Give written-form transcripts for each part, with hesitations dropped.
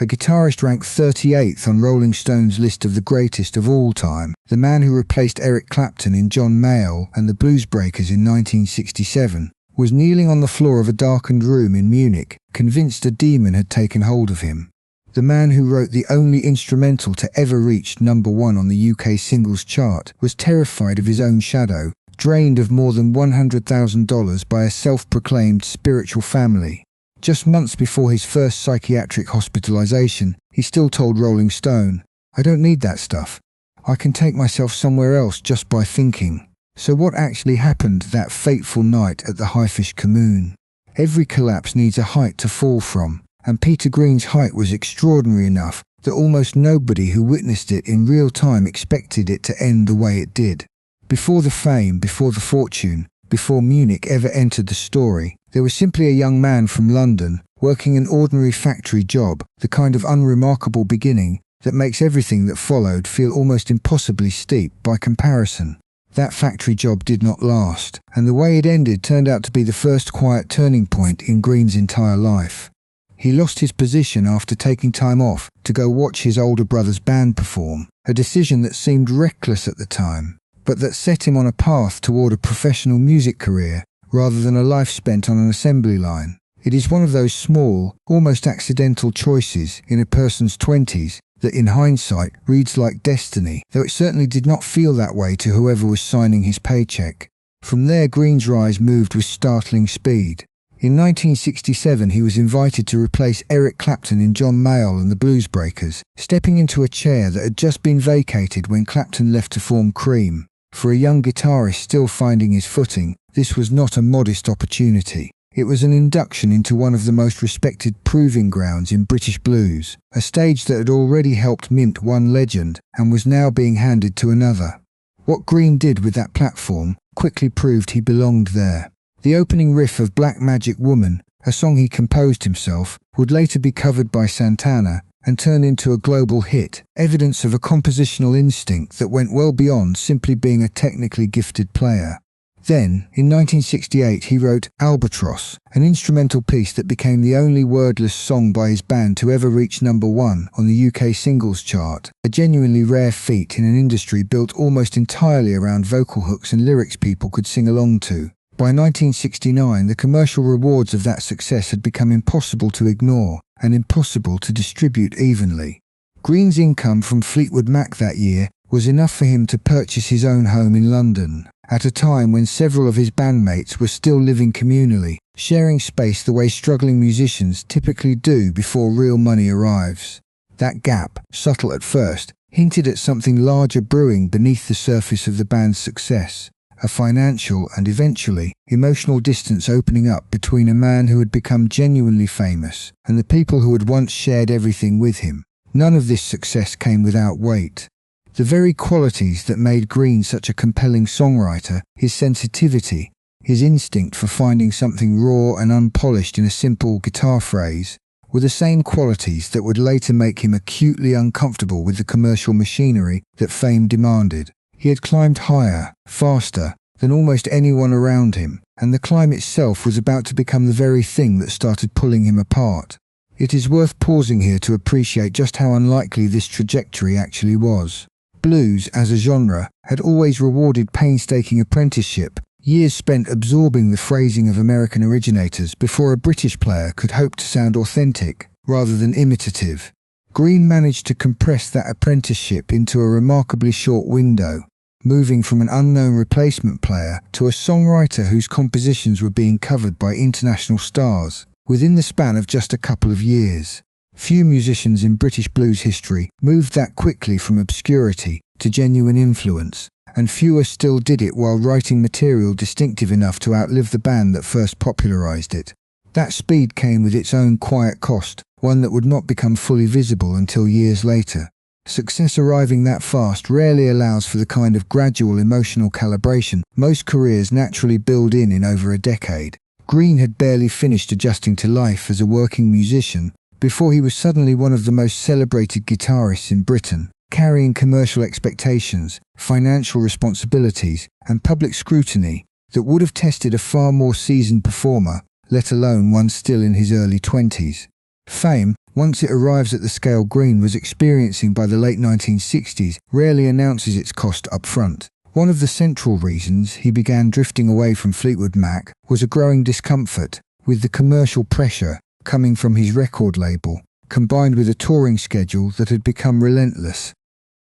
A guitarist ranked 38th on Rolling Stone's list of the greatest of all time, the man who replaced Eric Clapton in John Mayall and the Bluesbreakers in 1967, was kneeling on the floor of a darkened room in Munich, convinced a demon had taken hold of him. The man who wrote the only instrumental to ever reach #1 on the UK singles chart was terrified of his own shadow, drained of more than $100,000 by a self-proclaimed spiritual family. Just months before his first psychiatric hospitalization, he still told Rolling Stone, "I don't need that stuff. I can take myself somewhere else just by thinking." So what actually happened that fateful night at the Highfisch-Kommune? Every collapse needs a height to fall from, and Peter Green's height was extraordinary enough that almost nobody who witnessed it in real time expected it to end the way it did. Before the fame, before the fortune, before Munich ever entered the story, there was simply a young man from London working an ordinary factory job, the kind of unremarkable beginning that makes everything that followed feel almost impossibly steep by comparison. That factory job did not last, and the way it ended turned out to be the first quiet turning point in Green's entire life. He lost his position after taking time off to go watch his older brother's band perform, a decision that seemed reckless at the time, but that set him on a path toward a professional music career rather than a life spent on an assembly line. It is one of those small, almost accidental choices in a person's 20s that in hindsight reads like destiny, though it certainly did not feel that way to whoever was signing his paycheck. From there, Green's rise moved with startling speed. In 1967, he was invited to replace Eric Clapton in John Mayall and the Bluesbreakers, stepping into a chair that had just been vacated when Clapton left to form Cream. For a young guitarist still finding his footing, this was not a modest opportunity. It was an induction into one of the most respected proving grounds in British blues, a stage that had already helped mint one legend and was now being handed to another. What Green did with that platform quickly proved he belonged there. The opening riff of Black Magic Woman, a song he composed himself, would later be covered by Santana and turn into a global hit, evidence of a compositional instinct that went well beyond simply being a technically gifted player. Then, in 1968, he wrote Albatross, an instrumental piece that became the only wordless song by his band to ever reach #1 on the UK singles chart, a genuinely rare feat in an industry built almost entirely around vocal hooks and lyrics people could sing along to. By 1969, the commercial rewards of that success had become impossible to ignore and impossible to distribute evenly. Green's income from Fleetwood Mac that year was enough for him to purchase his own home in London, at a time when several of his bandmates were still living communally, sharing space the way struggling musicians typically do before real money arrives. That gap, subtle at first, hinted at something larger brewing beneath the surface of the band's success. A financial and eventually emotional distance opening up between a man who had become genuinely famous and the people who had once shared everything with him. None of this success came without weight. The very qualities that made Green such a compelling songwriter, his sensitivity, his instinct for finding something raw and unpolished in a simple guitar phrase, were the same qualities that would later make him acutely uncomfortable with the commercial machinery that fame demanded. He had climbed higher, faster, than almost anyone around him, and the climb itself was about to become the very thing that started pulling him apart. It is worth pausing here to appreciate just how unlikely this trajectory actually was. Blues, as a genre, had always rewarded painstaking apprenticeship, years spent absorbing the phrasing of American originators before a British player could hope to sound authentic, rather than imitative. Green managed to compress that apprenticeship into a remarkably short window, moving from an unknown replacement player to a songwriter whose compositions were being covered by international stars, within the span of just a couple of years. Few musicians in British blues history moved that quickly from obscurity to genuine influence, and fewer still did it while writing material distinctive enough to outlive the band that first popularised it. That speed came with its own quiet cost, one that would not become fully visible until years later. Success arriving that fast rarely allows for the kind of gradual emotional calibration most careers naturally build in over a decade. Green had barely finished adjusting to life as a working musician before he was suddenly one of the most celebrated guitarists in Britain, carrying commercial expectations, financial responsibilities, and public scrutiny that would have tested a far more seasoned performer, let alone one still in his early 20s. Fame, once it arrives at the scale Green was experiencing by the late 1960s, rarely announces its cost up front. One of the central reasons he began drifting away from Fleetwood Mac was a growing discomfort with the commercial pressure coming from his record label, combined with a touring schedule that had become relentless,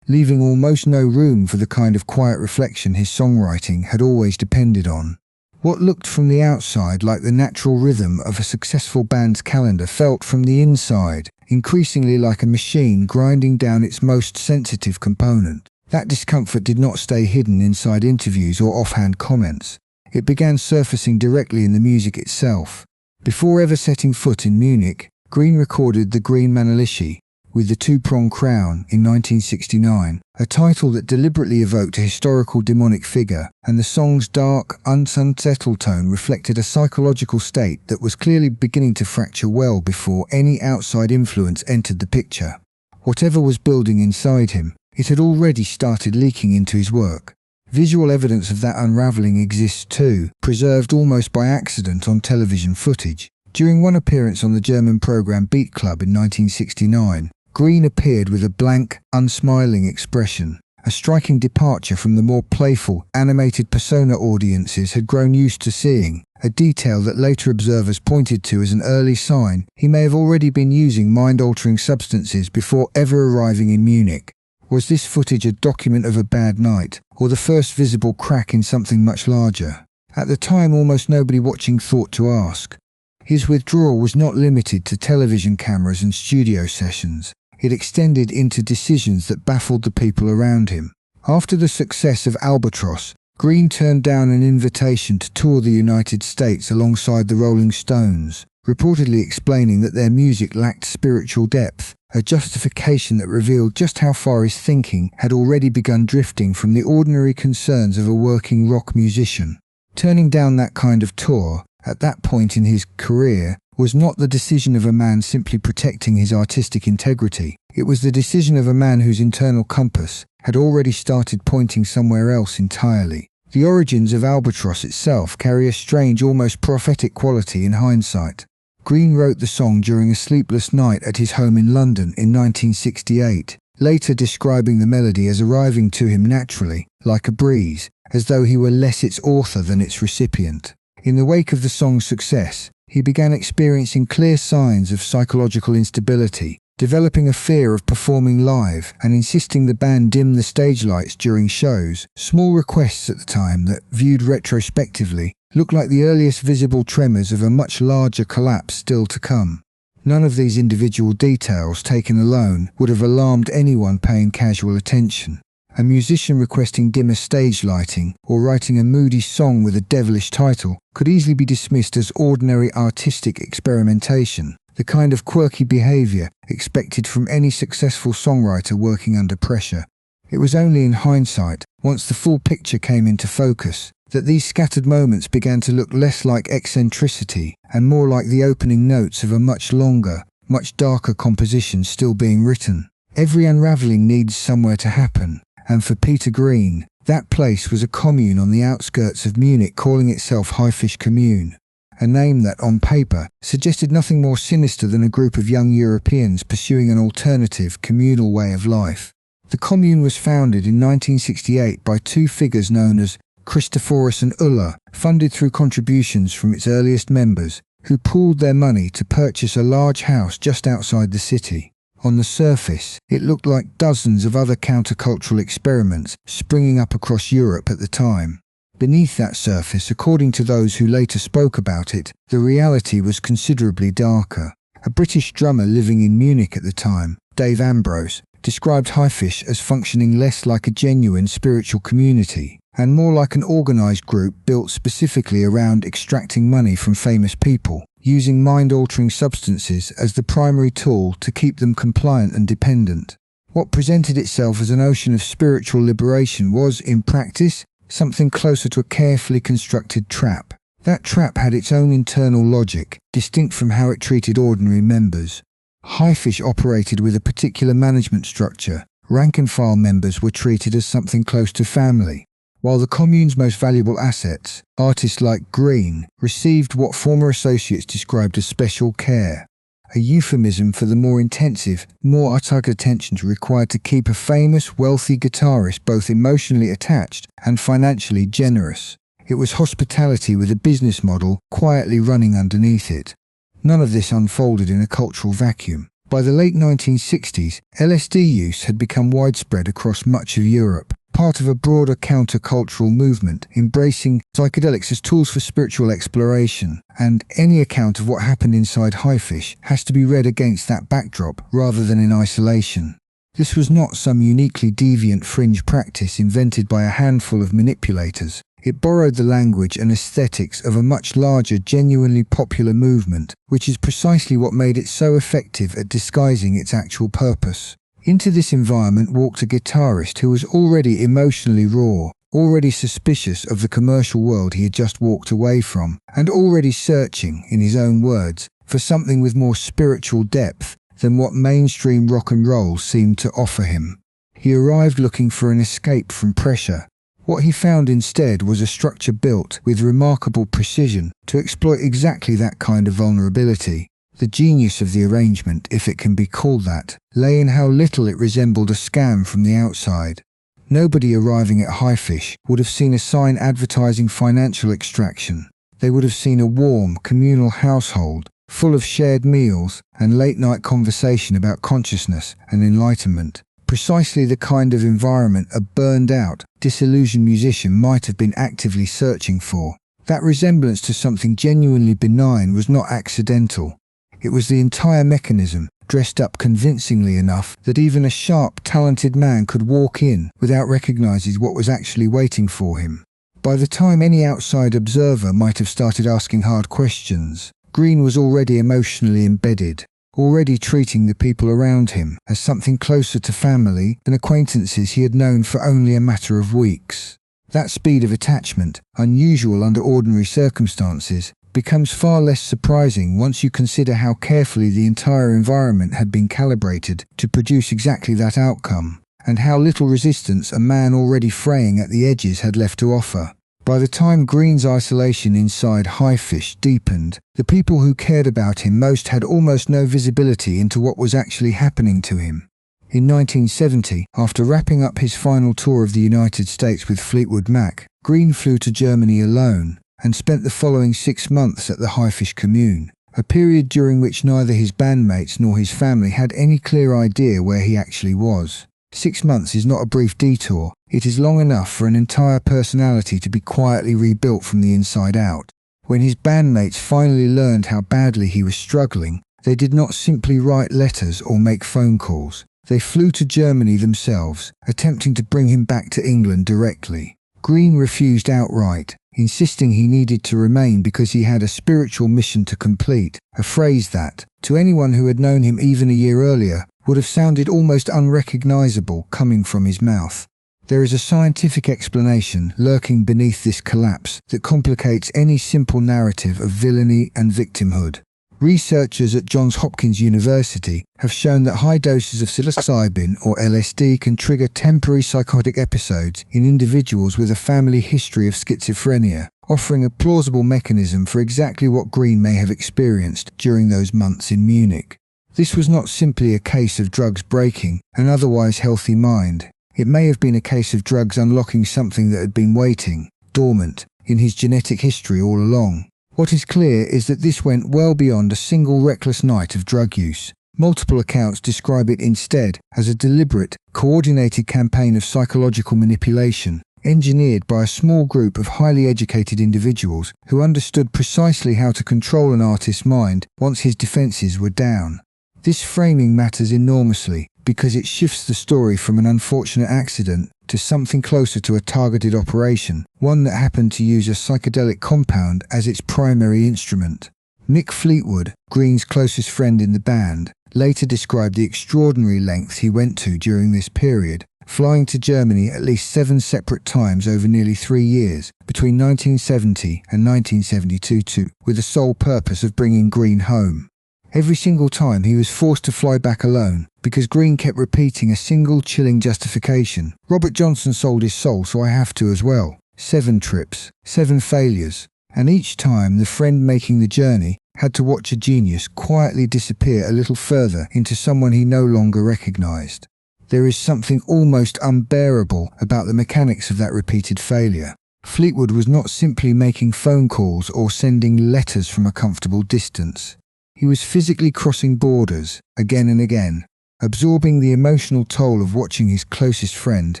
leaving almost no room for the kind of quiet reflection his songwriting had always depended on. What looked from the outside like the natural rhythm of a successful band's calendar felt from the inside increasingly like a machine grinding down its most sensitive component. That discomfort did not stay hidden inside interviews or offhand comments. It began surfacing directly in the music itself. Before ever setting foot in Munich, Green recorded The Green Manalishi with the Two-Pronged Crown in 1969, a title that deliberately evoked a historical demonic figure, and the song's dark, unsettled tone reflected a psychological state that was clearly beginning to fracture well before any outside influence entered the picture. Whatever was building inside him, it had already started leaking into his work. Visual evidence of that unraveling exists too, preserved almost by accident on television footage. During one appearance on the German program Beat Club in 1969, Green appeared with a blank, unsmiling expression, a striking departure from the more playful, animated persona audiences had grown used to seeing, a detail that later observers pointed to as an early sign he may have already been using mind-altering substances before ever arriving in Munich. Was this footage a document of a bad night, or the first visible crack in something much larger? At the time, almost nobody watching thought to ask. His withdrawal was not limited to television cameras and studio sessions. It extended into decisions that baffled the people around him. After the success of Albatross, Green turned down an invitation to tour the United States alongside the Rolling Stones, reportedly explaining that their music lacked spiritual depth, a justification that revealed just how far his thinking had already begun drifting from the ordinary concerns of a working rock musician. Turning down that kind of tour, at that point in his career, was not the decision of a man simply protecting his artistic integrity. It was the decision of a man whose internal compass had already started pointing somewhere else entirely. The origins of Albatross itself carry a strange, almost prophetic quality in hindsight. Green wrote the song during a sleepless night at his home in London in 1968, later describing the melody as arriving to him naturally, like a breeze, as though he were less its author than its recipient. In the wake of the song's success, he began experiencing clear signs of psychological instability, developing a fear of performing live and insisting the band dim the stage lights during shows, small requests at the time that, viewed retrospectively, looked like the earliest visible tremors of a much larger collapse still to come. None of these individual details, taken alone, would have alarmed anyone paying casual attention. A musician requesting dimmer stage lighting or writing a moody song with a devilish title could easily be dismissed as ordinary artistic experimentation, the kind of quirky behaviour expected from any successful songwriter working under pressure. It was only in hindsight, once the full picture came into focus, that these scattered moments began to look less like eccentricity and more like the opening notes of a much longer, much darker composition still being written. Every unraveling needs somewhere to happen, and for Peter Green, that place was a commune on the outskirts of Munich calling itself Highfisch-Kommune, a name that, on paper, suggested nothing more sinister than a group of young Europeans pursuing an alternative, communal way of life. The commune was founded in 1968 by two figures known as Christophorus and Ulla, funded through contributions from its earliest members, who pooled their money to purchase a large house just outside the city. On the surface, it looked like dozens of other countercultural experiments springing up across Europe at the time. Beneath that surface, according to those who later spoke about it, the reality was considerably darker. A British drummer living in Munich at the time, Dave Ambrose, described Highfisch as functioning less like a genuine spiritual community and more like an organised group built specifically around extracting money from famous people, using mind-altering substances as the primary tool to keep them compliant and dependent. What presented itself as an ocean of spiritual liberation was, in practice, something closer to a carefully constructed trap. That trap had its own internal logic, distinct from how it treated ordinary members. Highfisch operated with a particular management structure. Rank-and-file members were treated as something close to family, while the commune's most valuable assets, artists like Green, received what former associates described as special care. a euphemism for the more intensive, more utter attentions required to keep a famous, wealthy guitarist both emotionally attached and financially generous. It was hospitality with a business model quietly running underneath it. None of this unfolded in a cultural vacuum. By the late 1960s, LSD use had become widespread across much of Europe, part of a broader counter-cultural movement embracing psychedelics as tools for spiritual exploration, and any account of what happened inside Highfisch has to be read against that backdrop rather than in isolation. This was not some uniquely deviant fringe practice invented by a handful of manipulators. It borrowed the language and aesthetics of a much larger, genuinely popular movement, which is precisely what made it so effective at disguising its actual purpose. Into this environment walked a guitarist who was already emotionally raw, already suspicious of the commercial world he had just walked away from, and already searching, in his own words, for something with more spiritual depth than what mainstream rock and roll seemed to offer him. He arrived looking for an escape from pressure. What he found instead was a structure built with remarkable precision to exploit exactly that kind of vulnerability. The genius of the arrangement, if it can be called that, lay in how little it resembled a scam from the outside. Nobody arriving at Highfisch would have seen a sign advertising financial extraction. They would have seen a warm, communal household, full of shared meals and late-night conversation about consciousness and enlightenment. Precisely the kind of environment a burned-out, disillusioned musician might have been actively searching for. That resemblance to something genuinely benign was not accidental. It was the entire mechanism, dressed up convincingly enough that even a sharp, talented man could walk in without recognizing what was actually waiting for him. By the time any outside observer might have started asking hard questions, Green was already emotionally embedded, already treating the people around him as something closer to family than acquaintances he had known for only a matter of weeks. That speed of attachment, unusual under ordinary circumstances, becomes far less surprising once you consider how carefully the entire environment had been calibrated to produce exactly that outcome, and how little resistance a man already fraying at the edges had left to offer. By the time Green's isolation inside Highfisch deepened, the people who cared about him most had almost no visibility into what was actually happening to him. In 1970, after wrapping up his final tour of the United States with Fleetwood Mac, Green flew to Germany alone and spent the following 6 months at the Highfisch-Kommune, a period during which neither his bandmates nor his family had any clear idea where he actually was. 6 months is not a brief detour. It is long enough for an entire personality to be quietly rebuilt from the inside out. When his bandmates finally learned how badly he was struggling, they did not simply write letters or make phone calls. They flew to Germany themselves, attempting to bring him back to England directly. Green refused outright, insisting he needed to remain because he had a spiritual mission to complete, a phrase that, to anyone who had known him even a year earlier, would have sounded almost unrecognizable coming from his mouth. There is a scientific explanation lurking beneath this collapse that complicates any simple narrative of villainy and victimhood. Researchers at Johns Hopkins University have shown that high doses of psilocybin or LSD can trigger temporary psychotic episodes in individuals with a family history of schizophrenia, offering a plausible mechanism for exactly what Green may have experienced during those months in Munich. This was not simply a case of drugs breaking an otherwise healthy mind. It may have been a case of drugs unlocking something that had been waiting, dormant, in his genetic history all along. What is clear is that this went well beyond a single reckless night of drug use. Multiple accounts describe it instead as a deliberate, coordinated campaign of psychological manipulation, engineered by a small group of highly educated individuals who understood precisely how to control an artist's mind once his defenses were down. This framing matters enormously because it shifts the story from an unfortunate accident to something closer to a targeted operation, one that happened to use a psychedelic compound as its primary instrument. Mick Fleetwood, Green's closest friend in the band, later described the extraordinary lengths he went to during this period, flying to Germany at least 7 separate times over nearly 3 years, between 1970 and 1972, with the sole purpose of bringing Green home. Every single time he was forced to fly back alone, because Green kept repeating a single chilling justification. Robert Johnson sold his soul, so I have to as well. 7 trips, 7 failures. And each time the friend making the journey had to watch a genius quietly disappear a little further into someone he no longer recognized. There is something almost unbearable about the mechanics of that repeated failure. Fleetwood was not simply making phone calls or sending letters from a comfortable distance. He was physically crossing borders again and again, absorbing the emotional toll of watching his closest friend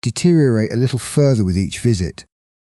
deteriorate a little further with each visit,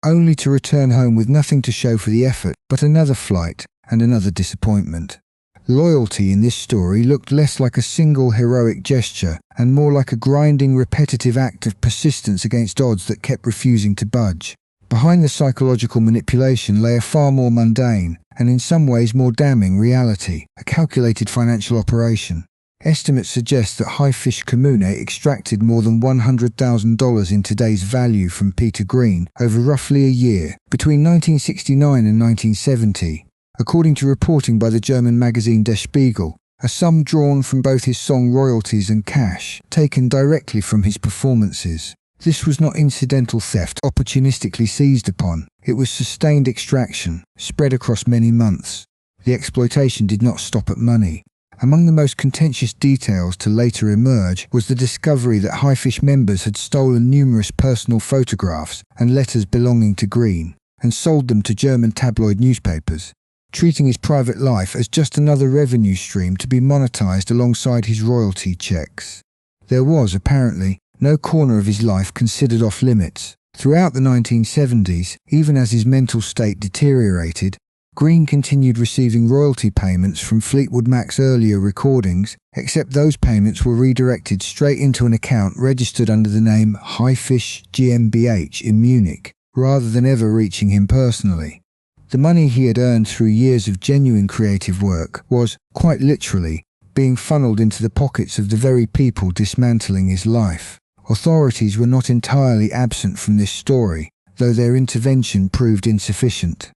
only to return home with nothing to show for the effort but another flight and another disappointment. Loyalty in this story looked less like a single heroic gesture and more like a grinding, repetitive act of persistence against odds that kept refusing to budge. Behind the psychological manipulation lay a far more mundane, and in some ways more damning, reality, a calculated financial operation. Estimates suggest that Highfisch-Kommune extracted more than $100,000 in today's value from Peter Green over roughly a year, between 1969 and 1970. According to reporting by the German magazine Der Spiegel, a sum drawn from both his song royalties and cash, taken directly from his performances. This was not incidental theft opportunistically seized upon, it was sustained extraction, spread across many months. The exploitation did not stop at money. Among the most contentious details to later emerge was the discovery that Highfisch members had stolen numerous personal photographs and letters belonging to Green, and sold them to German tabloid newspapers, treating his private life as just another revenue stream to be monetized alongside his royalty checks. There was, apparently, no corner of his life considered off limits. Throughout the 1970s, even as his mental state deteriorated, Green continued receiving royalty payments from Fleetwood Mac's earlier recordings, except those payments were redirected straight into an account registered under the name Highfisch GmbH in Munich, rather than ever reaching him personally. The money he had earned through years of genuine creative work was, quite literally, being funneled into the pockets of the very people dismantling his life. Authorities were not entirely absent from this story, though their intervention proved insufficient.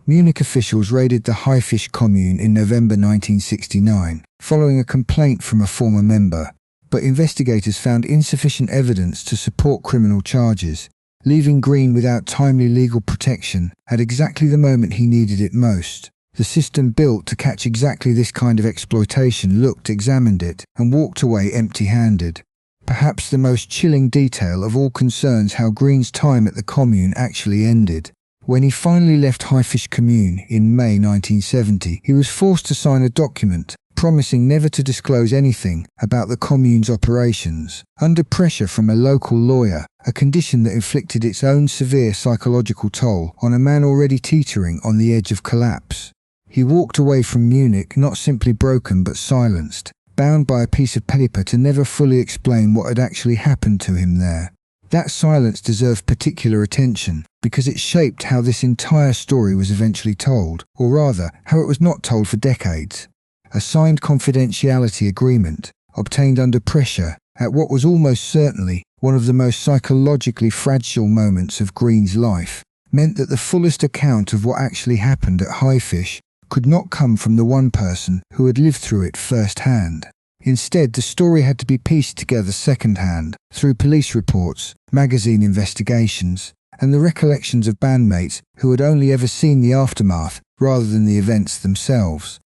Munich officials raided the Highfisch-Kommune in November 1969, following a complaint from a former member, but investigators found insufficient evidence to support criminal charges, leaving Green without timely legal protection at exactly the moment he needed it most. The system built to catch exactly this kind of exploitation examined it, and walked away empty-handed. Perhaps the most chilling detail of all concerns how Green's time at the commune actually ended. When he finally left Highfisch-Kommune in May 1970, he was forced to sign a document promising never to disclose anything about the commune's operations, under pressure from a local lawyer, a condition that inflicted its own severe psychological toll on a man already teetering on the edge of collapse. He walked away from Munich not simply broken but silenced, bound by a piece of paper to never fully explain what had actually happened to him there. That silence deserved particular attention, because it shaped how this entire story was eventually told, or rather, how it was not told for decades. A signed confidentiality agreement, obtained under pressure at what was almost certainly one of the most psychologically fragile moments of Green's life, meant that the fullest account of what actually happened at Highfisch could not come from the one person who had lived through it firsthand. Instead, the story had to be pieced together secondhand, through police reports, magazine investigations, and the recollections of bandmates who had only ever seen the aftermath rather than the events themselves.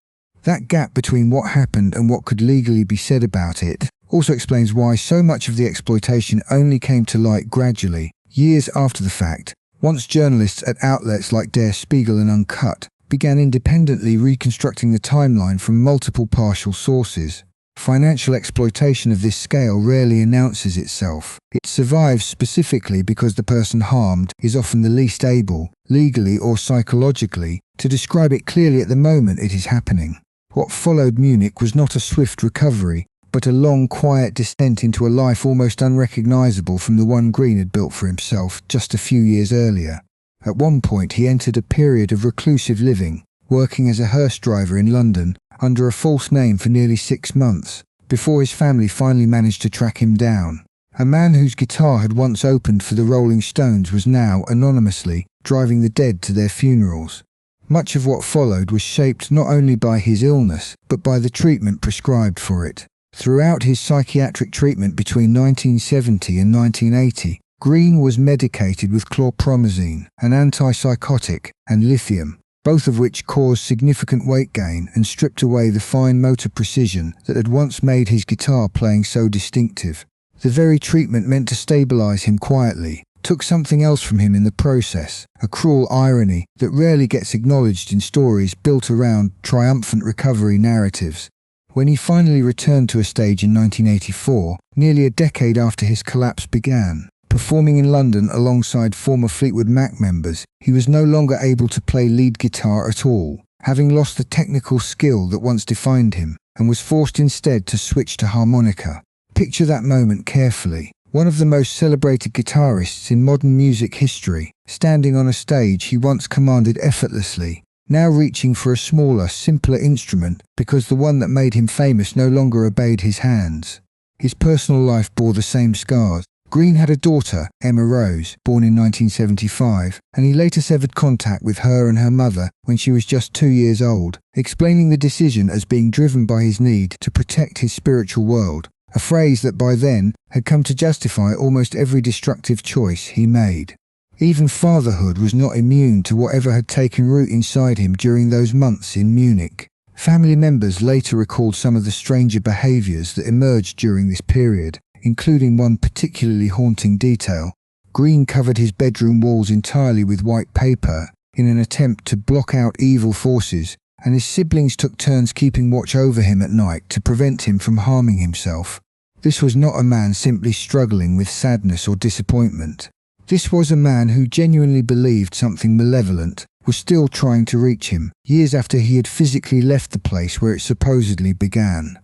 That gap between what happened and what could legally be said about it also explains why so much of the exploitation only came to light gradually, years after the fact, once journalists at outlets like Der Spiegel and Uncut began independently reconstructing the timeline from multiple partial sources. Financial exploitation of this scale rarely announces itself. It survives specifically because the person harmed is often the least able, legally or psychologically, to describe it clearly at the moment it is happening. What followed Munich was not a swift recovery, but a long, quiet descent into a life almost unrecognizable from the one Green had built for himself just a few years earlier. At one point he entered a period of reclusive living, working as a hearse driver in London under a false name for nearly 6 months, before his family finally managed to track him down. A man whose guitar had once opened for the Rolling Stones was now, anonymously, driving the dead to their funerals. Much of what followed was shaped not only by his illness, but by the treatment prescribed for it. Throughout his psychiatric treatment between 1970 and 1980, Green was medicated with chlorpromazine, an antipsychotic, and lithium, both of which caused significant weight gain and stripped away the fine motor precision that had once made his guitar playing so distinctive. The very treatment meant to stabilize him quietly took something else from him in the process, a cruel irony that rarely gets acknowledged in stories built around triumphant recovery narratives. When he finally returned to a stage in 1984, nearly a decade after his collapse began, performing in London alongside former Fleetwood Mac members, he was no longer able to play lead guitar at all, having lost the technical skill that once defined him, and was forced instead to switch to harmonica. Picture that moment carefully. One of the most celebrated guitarists in modern music history, standing on a stage he once commanded effortlessly, now reaching for a smaller, simpler instrument because the one that made him famous no longer obeyed his hands. His personal life bore the same scars. Green had a daughter, Emma Rose, born in 1975, and he later severed contact with her and her mother when she was just 2 years old, explaining the decision as being driven by his need to protect his spiritual world, a phrase that by then had come to justify almost every destructive choice he made. Even fatherhood was not immune to whatever had taken root inside him during those months in Munich. Family members later recalled some of the stranger behaviours that emerged during this period, including one particularly haunting detail. Green covered his bedroom walls entirely with white paper in an attempt to block out evil forces, and his siblings took turns keeping watch over him at night to prevent him from harming himself. This was not a man simply struggling with sadness or disappointment. This was a man who genuinely believed something malevolent was still trying to reach him, years after he had physically left the place where it supposedly began.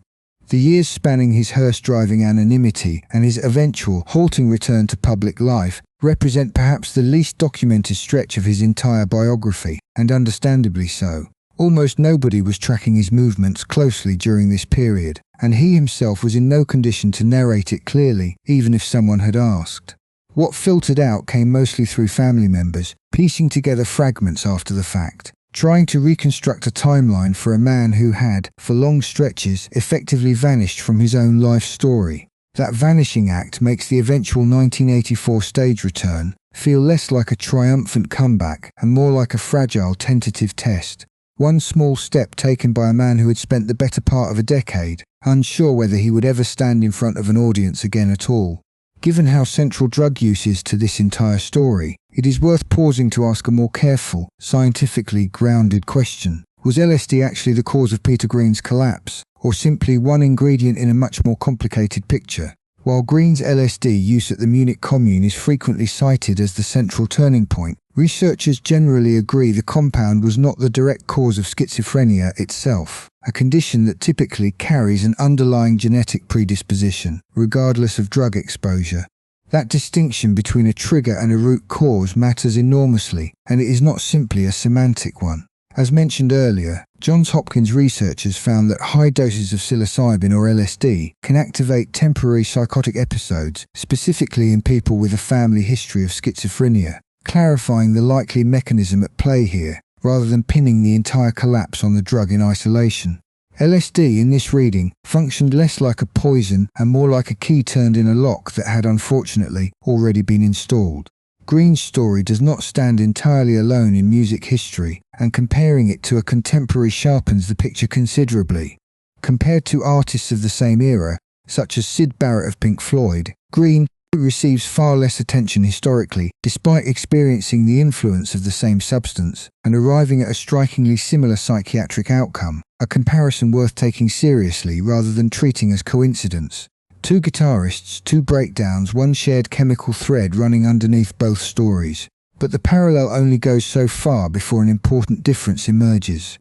The years spanning his hearse-driving anonymity and his eventual halting return to public life represent perhaps the least documented stretch of his entire biography, and understandably so. Almost nobody was tracking his movements closely during this period, and he himself was in no condition to narrate it clearly, even if someone had asked. What filtered out came mostly through family members, piecing together fragments after the fact, trying to reconstruct a timeline for a man who had, for long stretches, effectively vanished from his own life story. That vanishing act makes the eventual 1984 stage return feel less like a triumphant comeback and more like a fragile tentative test. One small step taken by a man who had spent the better part of a decade, unsure whether he would ever stand in front of an audience again at all. Given how central drug use is to this entire story, it is worth pausing to ask a more careful, scientifically grounded question. Was LSD actually the cause of Peter Green's collapse, or simply one ingredient in a much more complicated picture? While Green's LSD use at the Munich Commune is frequently cited as the central turning point, researchers generally agree the compound was not the direct cause of schizophrenia itself, a condition that typically carries an underlying genetic predisposition, regardless of drug exposure. That distinction between a trigger and a root cause matters enormously, and it is not simply a semantic one. As mentioned earlier, Johns Hopkins researchers found that high doses of psilocybin or LSD can activate temporary psychotic episodes, specifically in people with a family history of schizophrenia, clarifying the likely mechanism at play here, rather than pinning the entire collapse on the drug in isolation. LSD in this reading functioned less like a poison and more like a key turned in a lock that had unfortunately already been installed. Green's story does not stand entirely alone in music history, and comparing it to a contemporary sharpens the picture considerably. Compared to artists of the same era, such as Syd Barrett of Pink Floyd, Green receives far less attention historically, despite experiencing the influence of the same substance and arriving at a strikingly similar psychiatric outcome, a comparison worth taking seriously rather than treating as coincidence. Two guitarists, two breakdowns, one shared chemical thread running underneath both stories. But the parallel only goes so far before an important difference emerges.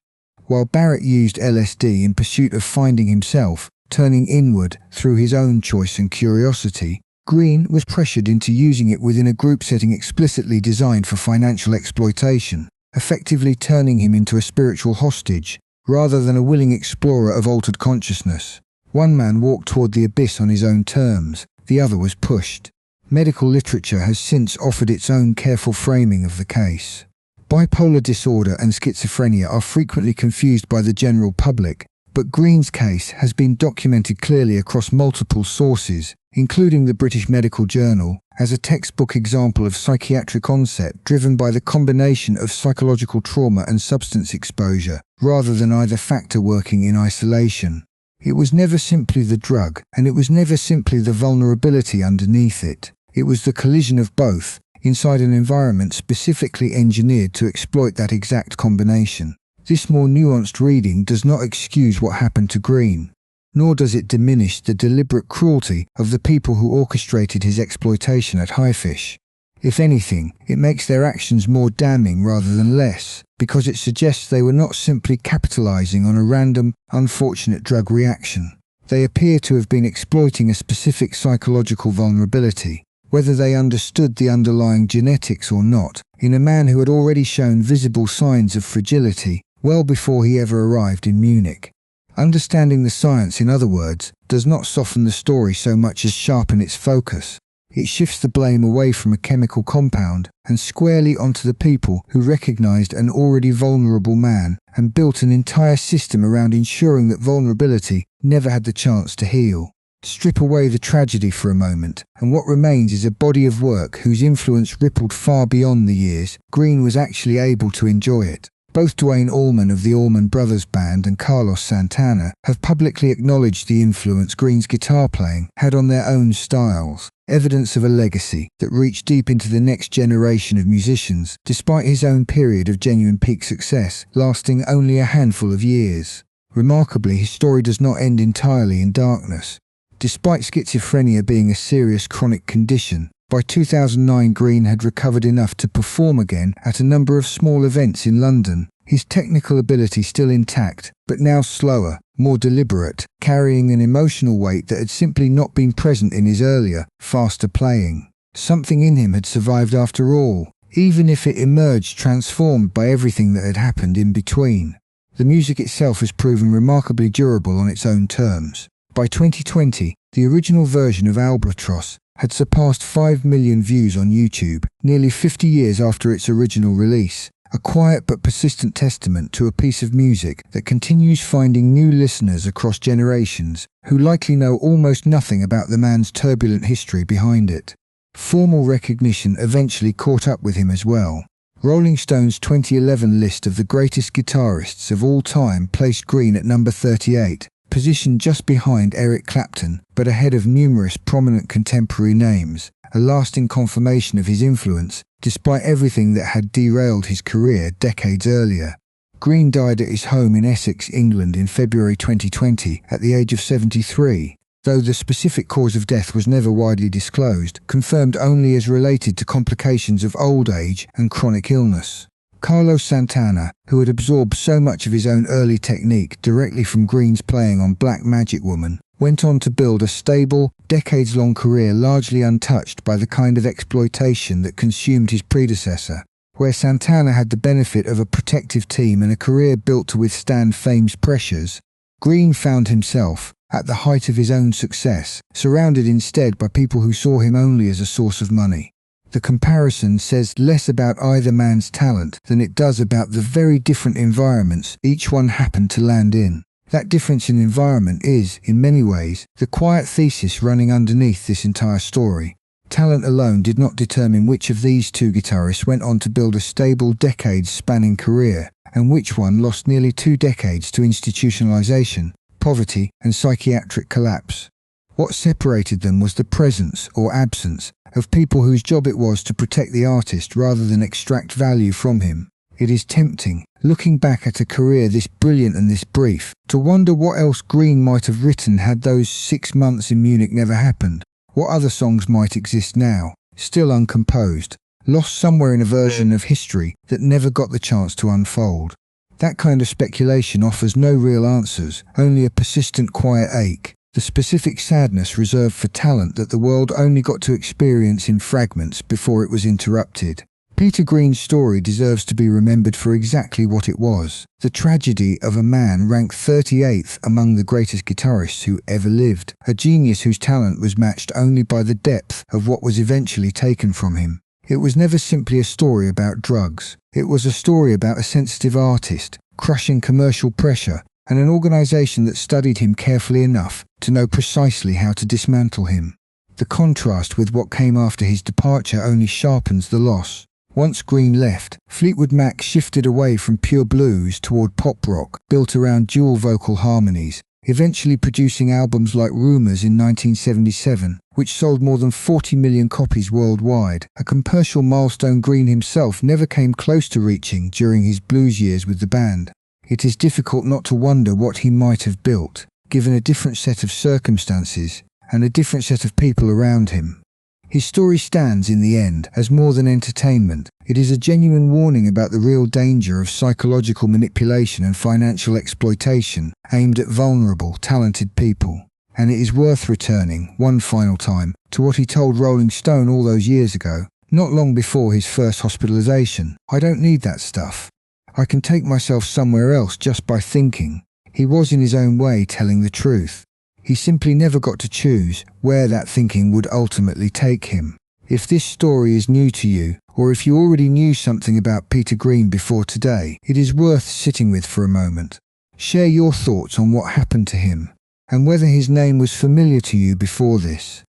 While Barrett used LSD in pursuit of finding himself, turning inward through his own choice and curiosity, Green was pressured into using it within a group setting explicitly designed for financial exploitation, effectively turning him into a spiritual hostage, rather than a willing explorer of altered consciousness. One man walked toward the abyss on his own terms, the other was pushed. Medical literature has since offered its own careful framing of the case. Bipolar disorder and schizophrenia are frequently confused by the general public, but Green's case has been documented clearly across multiple sources, including the British Medical Journal as a textbook example of psychiatric onset driven by the combination of psychological trauma and substance exposure, rather than either factor working in isolation. It was never simply the drug, and it was never simply the vulnerability underneath it. It was the collision of both, inside an environment specifically engineered to exploit that exact combination. This more nuanced reading does not excuse what happened to Green, nor does it diminish the deliberate cruelty of the people who orchestrated his exploitation at Highfisch. If anything, it makes their actions more damning rather than less, because it suggests they were not simply capitalizing on a random, unfortunate drug reaction. They appear to have been exploiting a specific psychological vulnerability, whether they understood the underlying genetics or not, in a man who had already shown visible signs of fragility well before he ever arrived in Munich. Understanding the science, in other words, does not soften the story so much as sharpen its focus. It shifts the blame away from a chemical compound and squarely onto the people who recognized an already vulnerable man and built an entire system around ensuring that vulnerability never had the chance to heal. Strip away the tragedy for a moment, and what remains is a body of work whose influence rippled far beyond the years Green was actually able to enjoy it. Both Duane Allman of the Allman Brothers Band and Carlos Santana have publicly acknowledged the influence Green's guitar playing had on their own styles, evidence of a legacy that reached deep into the next generation of musicians, despite his own period of genuine peak success lasting only a handful of years. Remarkably, his story does not end entirely in darkness. Despite schizophrenia being a serious chronic condition, by 2009 Green had recovered enough to perform again at a number of small events in London, his technical ability still intact, but now slower, more deliberate, carrying an emotional weight that had simply not been present in his earlier, faster playing. Something in him had survived after all, even if it emerged transformed by everything that had happened in between. The music itself has proven remarkably durable on its own terms. By 2020, the original version of Albatross had surpassed 5 million views on YouTube, nearly 50 years after its original release, a quiet but persistent testament to a piece of music that continues finding new listeners across generations who likely know almost nothing about the man's turbulent history behind it. Formal recognition eventually caught up with him as well. Rolling Stone's 2011 list of the greatest guitarists of all time placed Green at number 38, positioned just behind Eric Clapton, but ahead of numerous prominent contemporary names, a lasting confirmation of his influence, despite everything that had derailed his career decades earlier. Green died at his home in Essex, England in February 2020 at the age of 73, though the specific cause of death was never widely disclosed, confirmed only as related to complications of old age and chronic illness. Carlos Santana, who had absorbed so much of his own early technique directly from Green's playing on Black Magic Woman, went on to build a stable, decades-long career largely untouched by the kind of exploitation that consumed his predecessor. Where Santana had the benefit of a protective team and a career built to withstand fame's pressures, Green found himself, at the height of his own success, surrounded instead by people who saw him only as a source of money. The comparison says less about either man's talent than it does about the very different environments each one happened to land in. That difference in environment is, in many ways, the quiet thesis running underneath this entire story. Talent alone did not determine which of these two guitarists went on to build a stable, decades-spanning career, and which one lost nearly 2 decades to institutionalization, poverty, and psychiatric collapse. What separated them was the presence, or absence, of people whose job it was to protect the artist rather than extract value from him. It is tempting, looking back at a career this brilliant and this brief, to wonder what else Green might have written had those 6 months in Munich never happened. What other songs might exist now, still uncomposed, lost somewhere in a version of history that never got the chance to unfold. That kind of speculation offers no real answers, only a persistent quiet ache, the specific sadness reserved for talent that the world only got to experience in fragments before it was interrupted. Peter Green's story deserves to be remembered for exactly what it was, the tragedy of a man ranked 38th among the greatest guitarists who ever lived, a genius whose talent was matched only by the depth of what was eventually taken from him. It was never simply a story about drugs. It was a story about a sensitive artist, crushing commercial pressure, and an organization that studied him carefully enough to know precisely how to dismantle him. The contrast with what came after his departure only sharpens the loss. Once Green left, Fleetwood Mac shifted away from pure blues toward pop rock, built around dual vocal harmonies, eventually producing albums like Rumours in 1977, which sold more than 40 million copies worldwide, a commercial milestone Green himself never came close to reaching during his blues years with the band. It is difficult not to wonder what he might have built, given a different set of circumstances and a different set of people around him. His story stands in the end as more than entertainment. It is a genuine warning about the real danger of psychological manipulation and financial exploitation aimed at vulnerable, talented people. And it is worth returning, one final time, to what he told Rolling Stone all those years ago, not long before his first hospitalization. "I don't need that stuff. I can take myself somewhere else just by thinking." He was in his own way telling the truth. He simply never got to choose where that thinking would ultimately take him. If this story is new to you, or if you already knew something about Peter Green before today, it is worth sitting with for a moment. Share your thoughts on what happened to him, and whether his name was familiar to you before this.